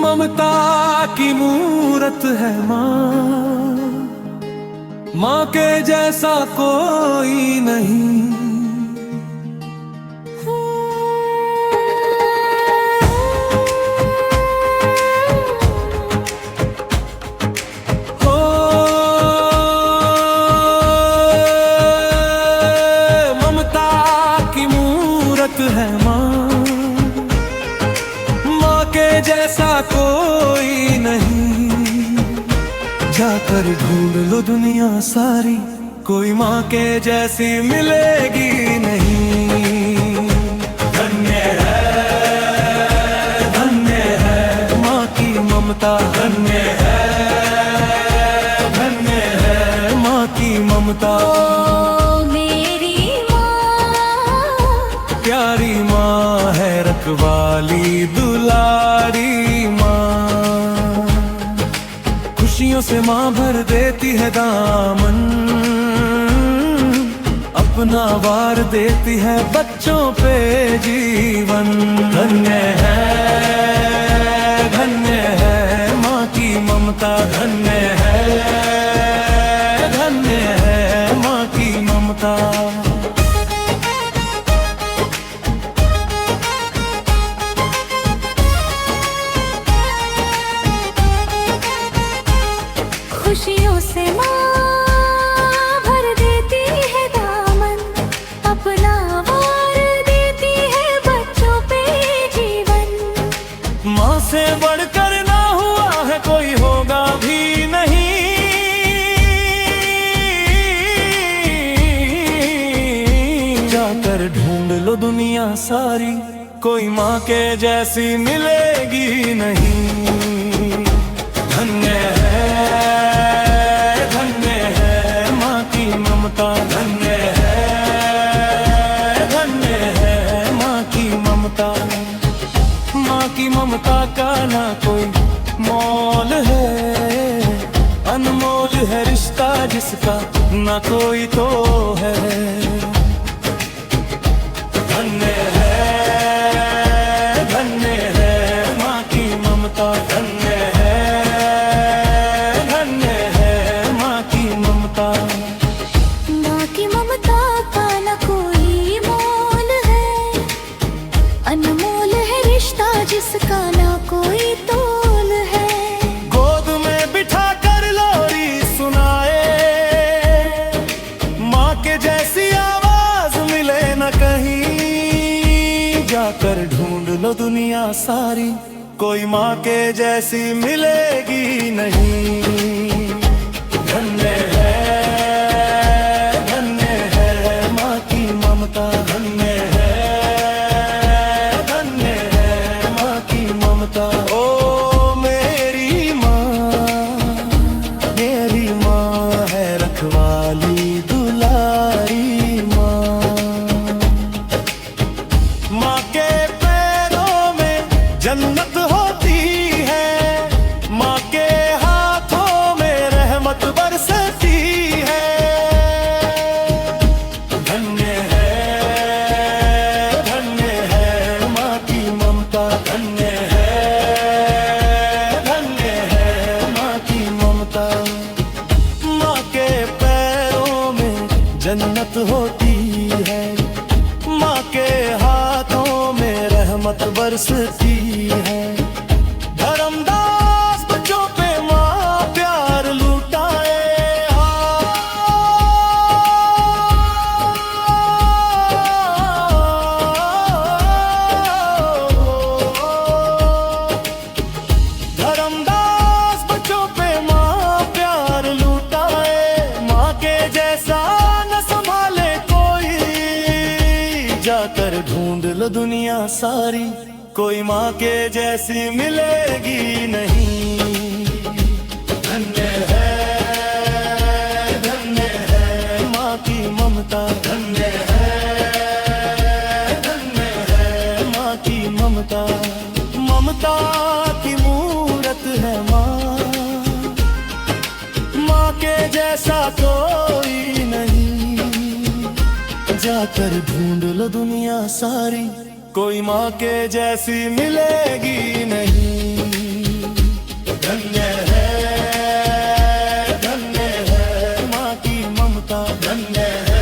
ममता की मूरत है माँ, माँ के जैसा कोई नहीं। हो ममता की मूरत है माँ, माँ के जैसा कोई नहीं। जाकर ढूंढ लो दुनिया सारी, कोई माँ के जैसी मिलेगी नहीं। धन्य है माँ की ममता, धन्य है माँ की ममता। ओ मेरी माँ, प्यारी माँ है रखवाली दुलारी माँ, खुशियों से माँ भर देती है दामन, अपना वार देती है बच्चों पे जीवन। धन्य है माँ की ममता, धन्य है माँ की ममता। खुशियों से माँ भर देती है दामन, अपना वार देती है बच्चों पे जीवन। माँ से बढ़कर ना हुआ है कोई, होगा भी नहीं। जाकर ढूंढ लो दुनिया सारी, कोई माँ के जैसी मिलेगी नहीं। धन्य है माँ की ममता, धन्य है माँ की ममता। माँ की ममता का ना कोई मोल है, अनमोल है रिश्ता जिसका ना कोई तो है। धन्य है माँ की ममता, धन्य है माँ की ममता। माँ की ममता का न कोई मोल है, अनमोल है रिश्ता जिसका ना कोई तोल है। गोद में बिठा कर लोरी सुनाए, माँ के जैसी आवाज मिले न कहीं। जाकर ढूंढ लो दुनिया सारी, कोई माँ के जैसी मिलेगी नहीं। धन्य है माँ की ममता, धन्य है माँ की ममता। ओ मेरी माँ है रखवाली दुलारी माँ, माँ के पैरों में जन्नत होती है, माँ के हाथों में रहमत बरसती है। धन्य है माँ की ममता, धन्य है माँ की ममता। माँ के पैरों में जन्नत होती है, माँ के हाथों में रहमत बरसती है। धर्मदास बच्चों पे माँ प्यार लुटाए, धर्मदास बच्चों पे माँ प्यार लुटाए। माँ के जैसा न संभाले कोई, जाकर ढूंढ लो दुनिया सारी, कोई माँ के जैसी मिलेगी नहीं। धन्य है माँ की ममता, धन्य है माँ की ममता। ममता की मूरत है माँ, माँ के जैसा कोई नहीं। जाकर ढूंढ लो दुनिया सारी, कोई माँ के जैसी मिलेगी नहीं। ममता, धन्य है